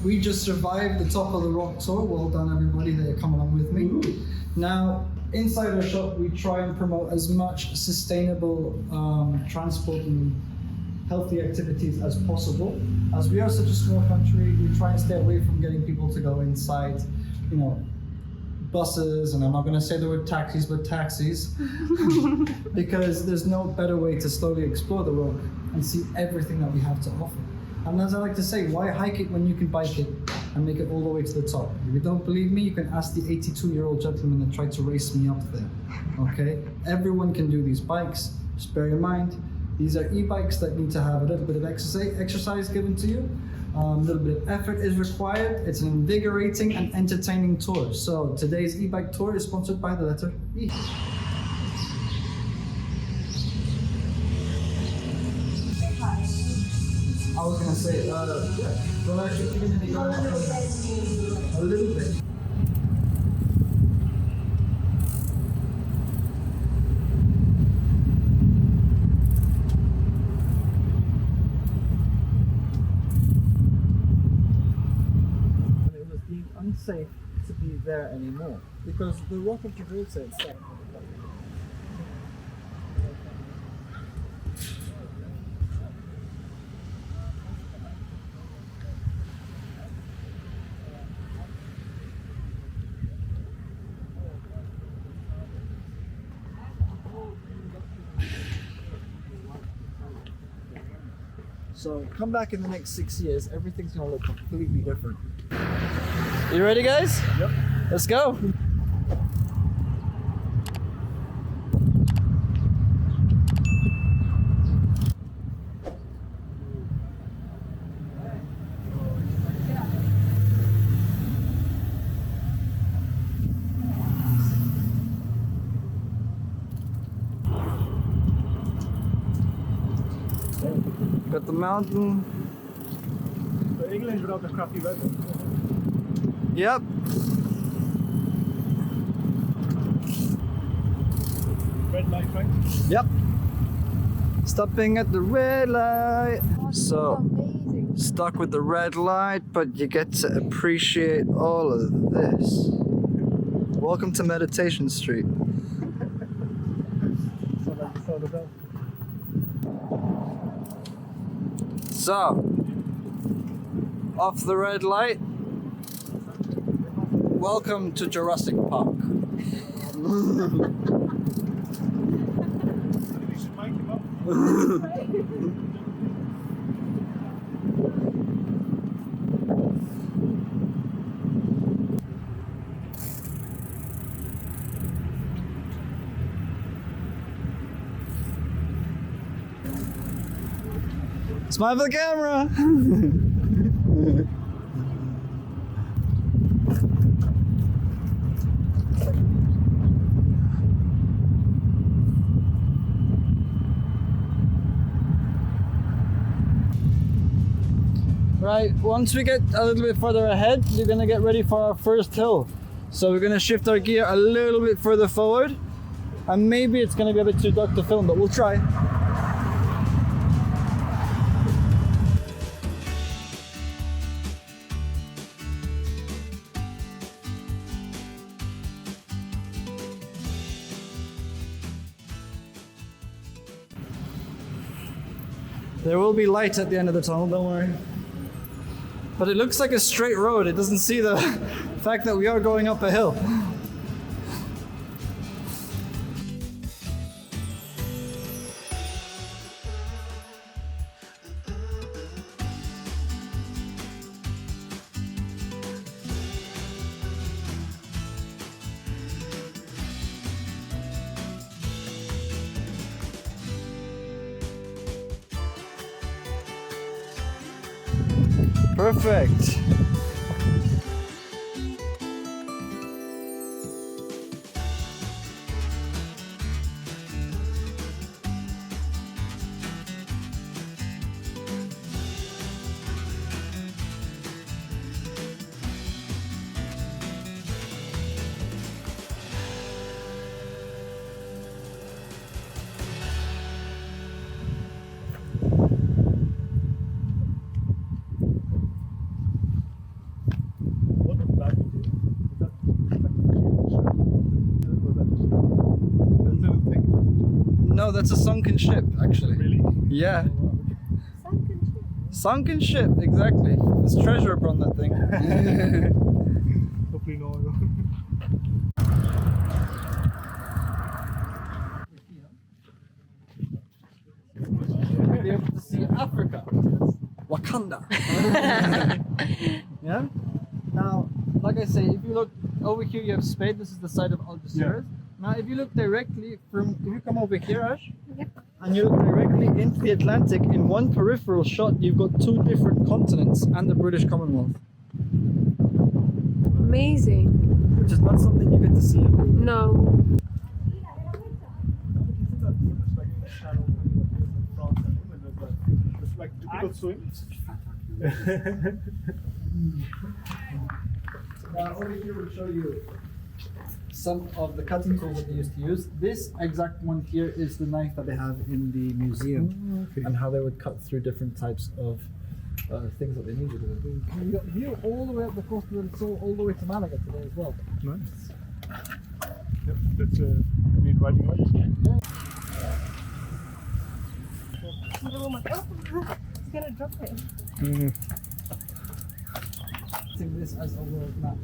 we just survived the top of the rock tour. Well done, everybody that come along with me. Now, inside our shop, we try and promote as much sustainable transport and healthy activities as possible. As we are such a small country, we try and stay away from getting people to go inside, you know, buses, and I'm not going to say the word taxis, but taxis, because there's no better way to slowly explore the rock and see everything that we have to offer. And as I like to say, why hike it when you can bike it and make it all the way to the top? If you don't believe me, you can ask the 82-year-old gentleman that tried to race me up there, okay? Everyone can do these bikes. Just bear in mind, these are e-bikes that need to have a little bit of exercise given to you. A little bit of effort is required. It's an invigorating and entertaining tour. So today's e-bike tour is sponsored by the letter E. I was gonna say, yeah. Well, actually, you're gonna be going a little bit. It was deemed unsafe to be there anymore because the Rock of Gibraltar itself. So come back in the next 6 years, everything's gonna look completely different. You ready, guys? Yep. Let's go. Got the mountain. But England without the crappy weather. Yep. Red light, right? Yep. Stopping at the red light. So, stuck with the red light, but you get to appreciate all of this. Welcome to Meditation Street. So that's all about. So, off the red light, welcome to Jurassic Park. You should mic him up. Smile for the camera! Right, once we get a little bit further ahead, we're gonna get ready for our first hill. So we're gonna shift our gear a little bit further forward, and maybe it's gonna be a bit too dark to film, but we'll try. There will be light at the end of the tunnel, don't worry. But it looks like a straight road. It doesn't see the fact that we are going up a hill. Perfect. it's a sunken ship, actually. Really? Yeah. Sunken ship. Sunken ship, exactly. There's treasure upon that thing. Hopefully no oil. You'll be able to see Africa. Wakanda. Yeah? Now, like I say, if you look over here, you have Spain. This is the side of Algeciras. Now, if you look directly from, if you come over here, Ash, Yep. and you look directly into the Atlantic, in one peripheral shot, you've got two different continents and the British Commonwealth, Amazing. which is not something you get to see everywhere. No. It's like, do people swim? Now, over here we'll show you some of the cutting tools that they used to use. This exact one here is the knife that they have in the museum, and how they would cut through different types of things that they needed. You got here all the way up the coast of the Sol, all the way to Malaga today as well. Nice. Yep, that's riding lights. Oh my god. It's gonna drop it. Using this as a world map.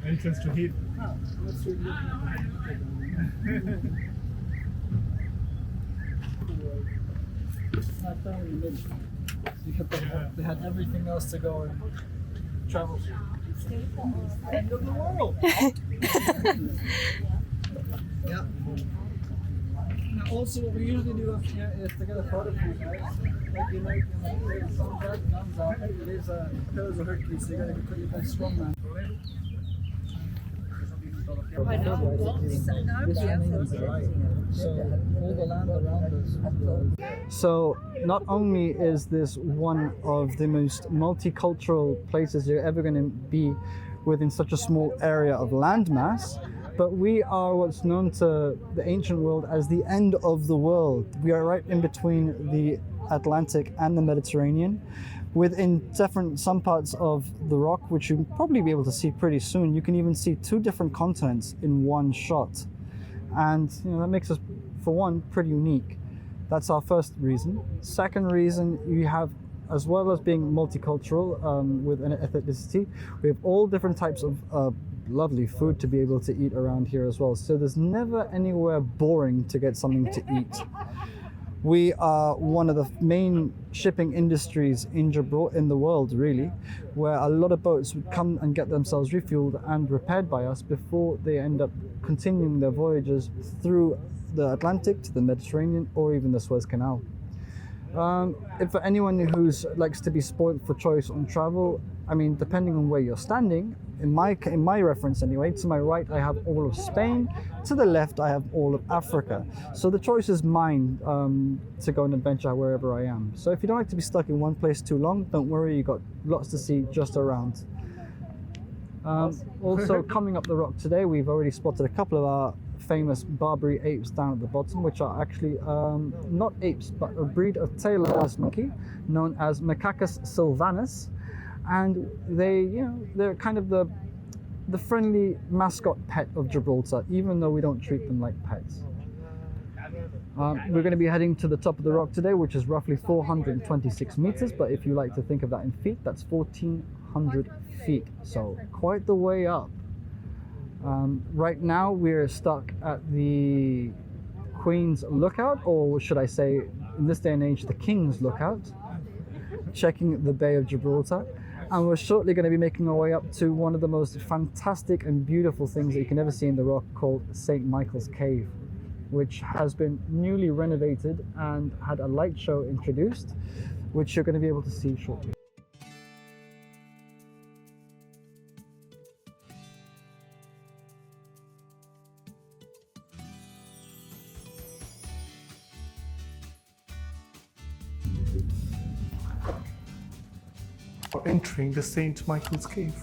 Entrance to heat. Oh, let's really look at that. They had everything else to go and travel. End of the world. Yeah. Now, also, what we usually do up here is to get a photo of you guys. Like you like, some guns out. There's pillars of Hercules, so you gotta put your best strong man. I know. So all the land around us. So not only is this one of the most multicultural places you're ever going to be within such a small area of landmass, but we are what's known to the ancient world as the end of the world. We are right in between the Atlantic and the Mediterranean. Within some parts of the rock, which you'll probably be able to see pretty soon, you can even see two different continents in one shot. And that makes us, for one, pretty unique. That's our first reason. Second reason, you have, as well as being multicultural with an ethnicity, we have all different types of lovely food to be able to eat around here as well. So there's never anywhere boring to get something to eat. We are one of the main shipping industries in Gibraltar, in the world really, where a lot of boats would come and get themselves refueled and repaired by us before they end up continuing their voyages through the Atlantic to the Mediterranean or even the Suez Canal. If for anyone who likes to be spoiled for choice on travel, I mean, depending on where you're standing, in my reference anyway, to my right I have all of Spain, to the left I have all of Africa. So the choice is mine to go and adventure wherever I am. So if you don't like to be stuck in one place too long, don't worry, you got lots to see just around. Also coming up the rock today, we've already spotted a couple of our famous Barbary apes down at the bottom, which are actually not apes, but a breed of tailless monkey known as Macaques sylvanus. And they're kind of the friendly mascot pet of Gibraltar, even though we don't treat them like pets. We're going to be heading to the top of the rock today, which is roughly 426 meters, but if you like to think of that in feet, that's 1,400 feet, so quite the way up. Right now we're stuck at the Queen's Lookout, or should I say, in this day and age, the King's Lookout, checking the Bay of Gibraltar. And we're shortly going to be making our way up to one of the most fantastic and beautiful things that you can ever see in the rock, called St. Michael's Cave, which has been newly renovated and had a light show introduced, which you're going to be able to see shortly. For entering the St. Michael's Cave.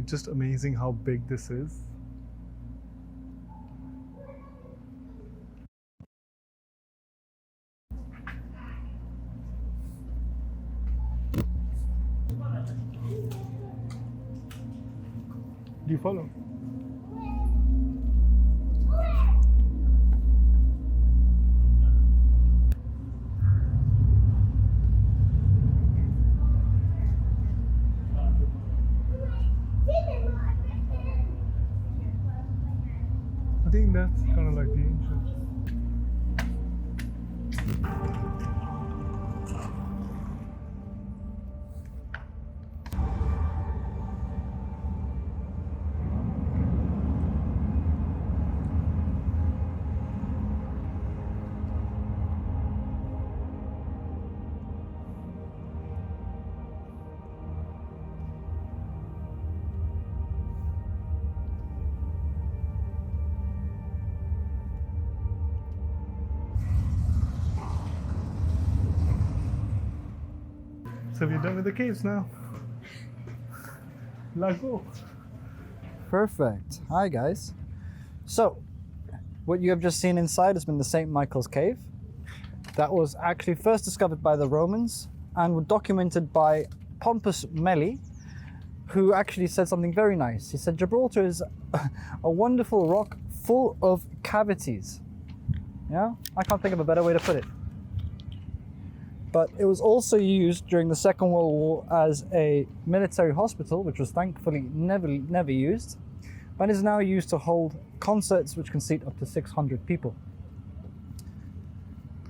just amazing how big this is. Do you follow? I think that's kind of like the entrance. So we're done with the caves now. Let's go. Perfect. Hi guys. So, what you have just seen inside has been the St. Michael's Cave. That was actually first discovered by the Romans and were documented by Pompus Meli, who actually said something very nice. He said Gibraltar is a wonderful rock full of cavities. Yeah, I can't think of a better way to put it. But it was also used during the Second World War as a military hospital, which was thankfully never used, but is now used to hold concerts which can seat up to 600 people.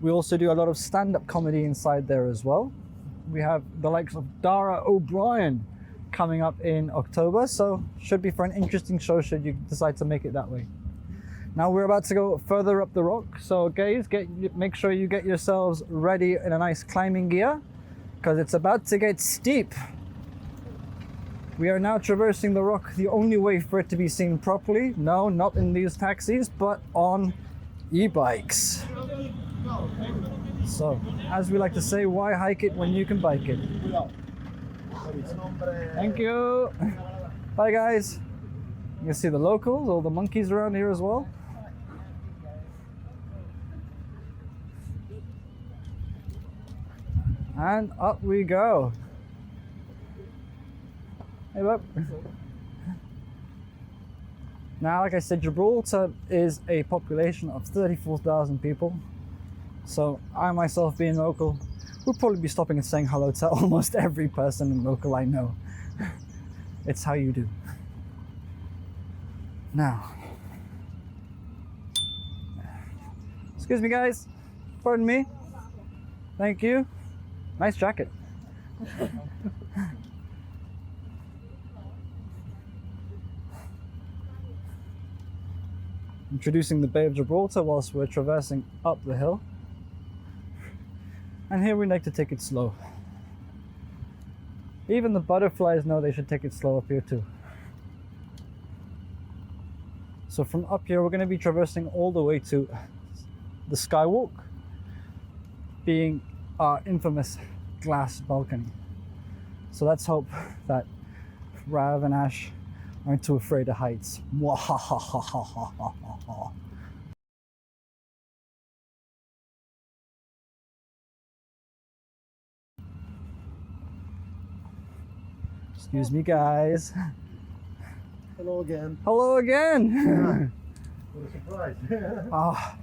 We also do a lot of stand-up comedy inside there as well. We have the likes of Dara O'Brien coming up in October, so should be for an interesting show should you decide to make it that way. Now we're about to go further up the rock, so guys, make sure you get yourselves ready in a nice climbing gear, because it's about to get steep. We are now traversing the rock the only way for it to be seen properly. No, not in these taxis, but on e-bikes. So, as we like to say, why hike it when you can bike it? Thank you. Bye guys. You can see the locals, all the monkeys around here as well. And up we go. Hey, bub. Now, like I said, Gibraltar is a population of 34,000 people. So I myself, being local, would probably be stopping and saying hello to almost every person in local I know. It's how you do. Now, excuse me guys, pardon me. Thank you. Nice jacket. Introducing the Bay of Gibraltar whilst we're traversing up the hill. And here we like to take it slow. Even the butterflies know they should take it slow up here too. So from up here we're going to be traversing all the way to the Skywalk, being our infamous glass balcony. So let's hope that Rav and Ash aren't too afraid of heights. Excuse me guys. Hello again. Hello again. What a surprise. Oh,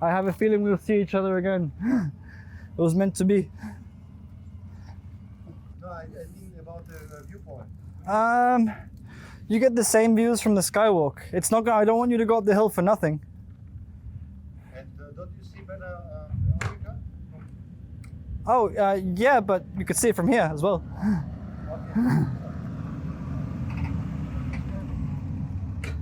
I have a feeling we'll see each other again. It was meant to be. No, I mean about the viewpoint. You get the same views from the Skywalk. It's not. I don't want you to go up the hill for nothing. And don't you see better Africa? Oh, yeah, but you could see it from here as well. Okay.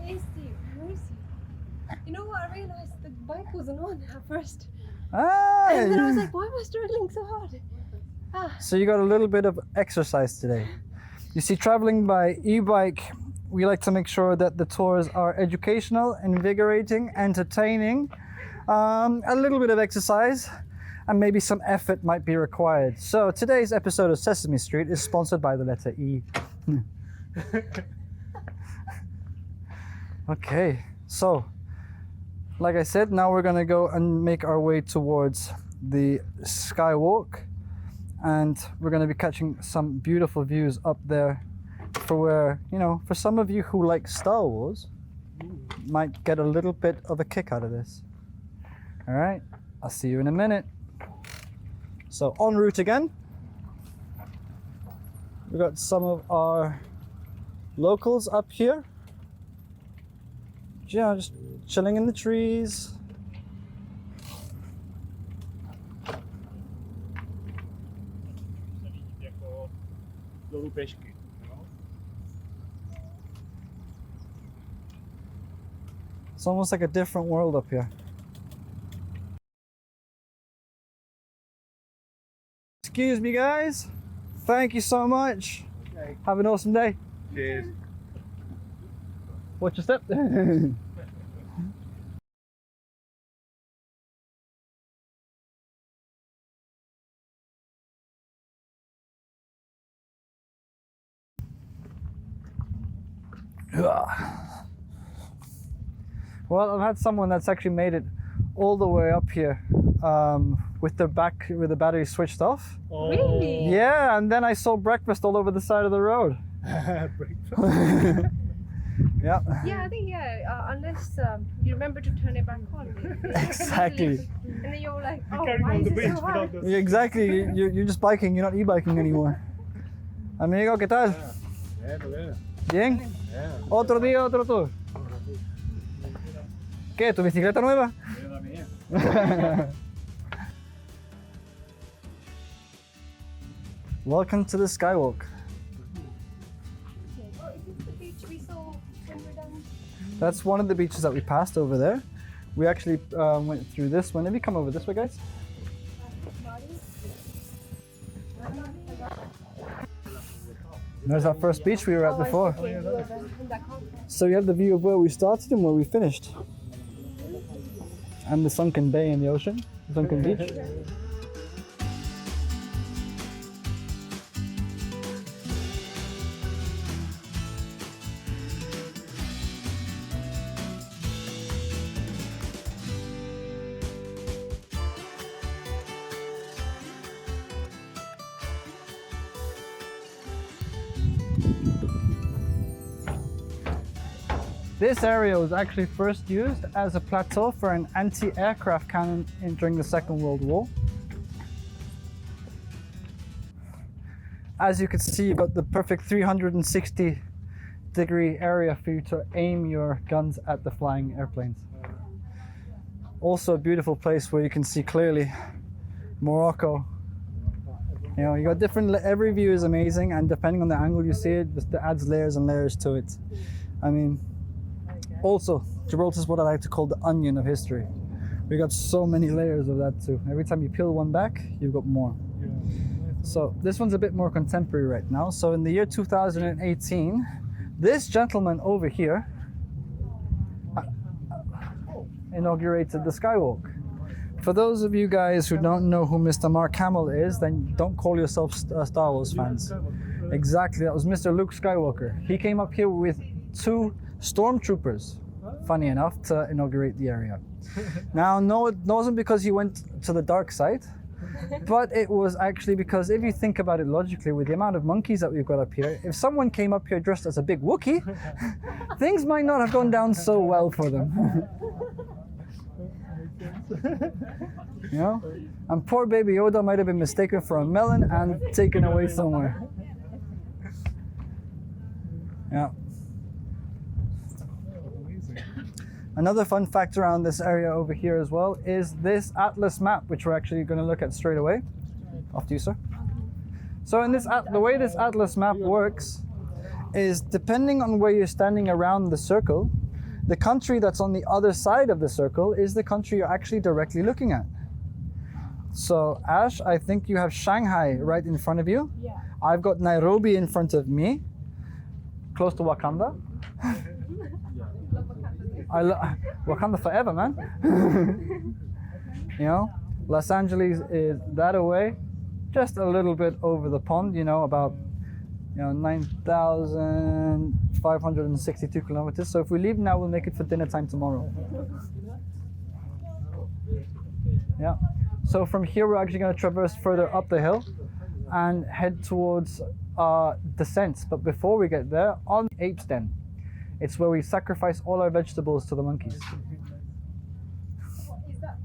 Hey Steve, where is he? You know what? I realized the bike wasn't on at first. Ah, And then I was like, why am I struggling so hard? Ah, so you got a little bit of exercise today. You see, traveling by e-bike, we like to make sure that the tours are educational, invigorating, entertaining, a little bit of exercise, and maybe some effort might be required. So today's episode of Sesame Street is sponsored by the letter E. Okay, so like I said, now we're gonna go and make our way towards the Skywalk, and we're gonna be catching some beautiful views up there for where, you know, for some of you who like Star Wars, might get a little bit of a kick out of this. All right, I'll see you in a minute. So en route again. We've got some of our locals up here. Yeah, just chilling in the trees. It's almost like a different world up here. Excuse me, guys. Thank you so much. Okay. Have an awesome day. Cheers. Watch your step. Well, I've had someone that's actually made it all the way up here with the battery switched off. Really? Yeah, and then I saw breakfast all over the side of the road. Yeah. Yeah, I think unless you remember to turn it back on. Exactly. And then you're like, oh, Carrying why on is the it beach so hard? without the... Yeah, exactly. You're just biking. You're not e-biking anymore. Amigo, ¿qué tal? Bien. Otro día, otro tour. ¿Qué? ¿Tu bicicleta nueva? Welcome to the Skywalk. Oh, is this the beach we saw when we're done? That's one of the beaches that we passed over there. We actually went through this one. Have you come over this way, guys? There's that first beach we were at before. So you have the view of where we started and where we finished. And the sunken bay in the ocean, sunken beach. This area was actually first used as a plateau for an anti-aircraft cannon during the Second World War. As you can see, you've got the perfect 360-degree area for you to aim your guns at the flying airplanes. Also a beautiful place where you can see clearly Morocco. You know, you got different, every view is amazing, and depending on the angle you see it, just adds layers and layers to it. I mean, also, Gibraltar is what I like to call the onion of history. We got so many layers of that too. Every time you peel one back, you've got more. So this one's a bit more contemporary right now. So in the year 2018, this gentleman over here inaugurated the Skywalk. For those of you guys who don't know who Mr. Mark Hamill is, then don't call yourselves Star Wars fans. Exactly, that was Mr. Luke Skywalker. He came up here with 2 stormtroopers, funny enough, to inaugurate the area. Now, no, it wasn't because he went to the dark side, but it was actually because if you think about it logically, with the amount of monkeys that we've got up here, if someone came up here dressed as a big Wookiee, things might not have gone down so well for them. You know? And poor baby Yoda might have been mistaken for a melon and taken away somewhere. Yeah. Another fun fact around this area over here as well is this atlas map, which we're actually going to look at straight away. Off to you, sir. So in this the way this atlas map works is depending on where you're standing around the circle, the country that's on the other side of the circle is the country you're actually directly looking at. So Ash, I think you have Shanghai right in front of you. Yeah. I've got Nairobi in front of me, close to Wakanda. Wakanda forever, man. You know, Los Angeles is that away, just a little bit over the pond, you know, about 9,562 kilometers. So if we leave now, we'll make it for dinner time tomorrow. Yeah. So from here, we're actually going to traverse further up the hill and head towards descent. But before we get there, on Apes Den, it's where we sacrifice all our vegetables to the monkeys. Is that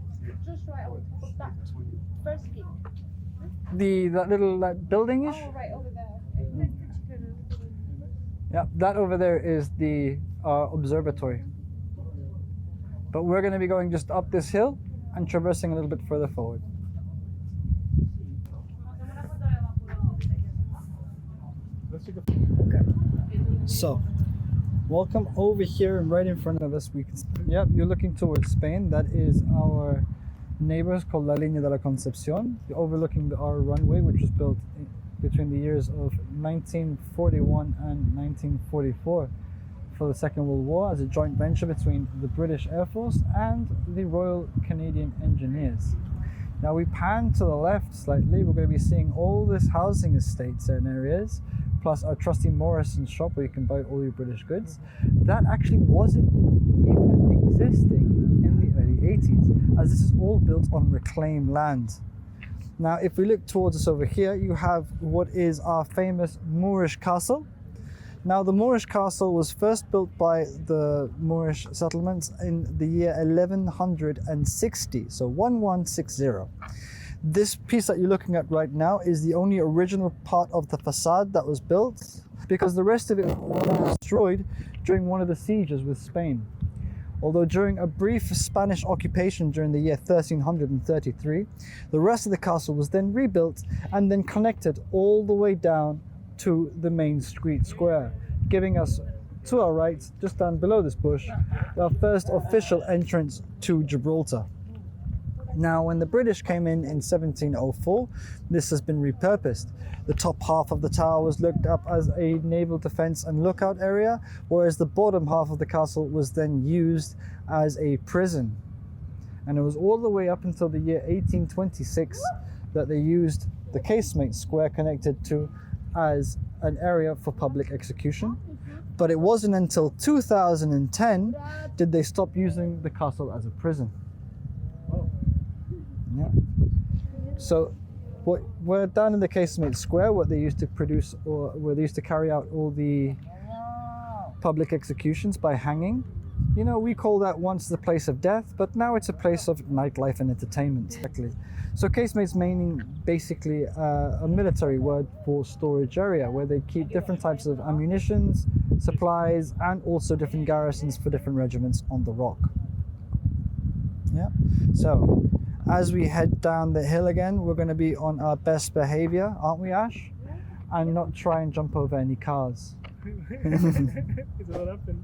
just right on top of that first gate? That little building-ish? Oh, right over there. Yeah, that over there is the observatory. But we're going to be going just up this hill and traversing a little bit further forward. So, welcome over here, and right in front of us we can. Yep, you're looking towards Spain. That is our neighbors called La Línea de la Concepción, overlooking our runway, which was built between the years of 1941 and 1944 for the Second World War as a joint venture between the British Air Force and the Royal Canadian Engineers. Now we pan to the left slightly, we're going to be seeing all this housing estates and areas, plus our trusty Morrison shop where you can buy all your British goods. That actually wasn't even existing in the early 80s, as this is all built on reclaimed land. Now, if we look towards us over here, you have what is our famous Moorish Castle. Now, the Moorish Castle was first built by the Moorish settlements in the year 1160, so 1160. This piece that you're looking at right now is the only original part of the facade that was built, because the rest of it was destroyed during one of the sieges with Spain. Although during a brief Spanish occupation during the year 1333, the rest of the castle was then rebuilt and then connected all the way down to the main street square, giving us, to our right, just down below this bush, our first official entrance to Gibraltar. Now, when the British came in 1704, this has been repurposed. The top half of the tower was looked up as a naval defense and lookout area, whereas the bottom half of the castle was then used as a prison. And it was all the way up until the year 1826 that they used the casemate square connected to as an area for public execution. But it wasn't until 2010 did they stop using the castle as a prison. Yeah. So we're down in the casemate square, what they used to produce, or where they used to carry out all the public executions by hanging. You know, we call that once the place of death, but now it's a place of nightlife and entertainment. Exactly. So casemates meaning basically a military word for storage area, where they keep different types of ammunitions, supplies, and also different garrisons for different regiments on the rock. Yeah. So as we head down the hill again, we're going to be on our best behavior, aren't we, Ash? And not try and jump over any cars. Is what happened.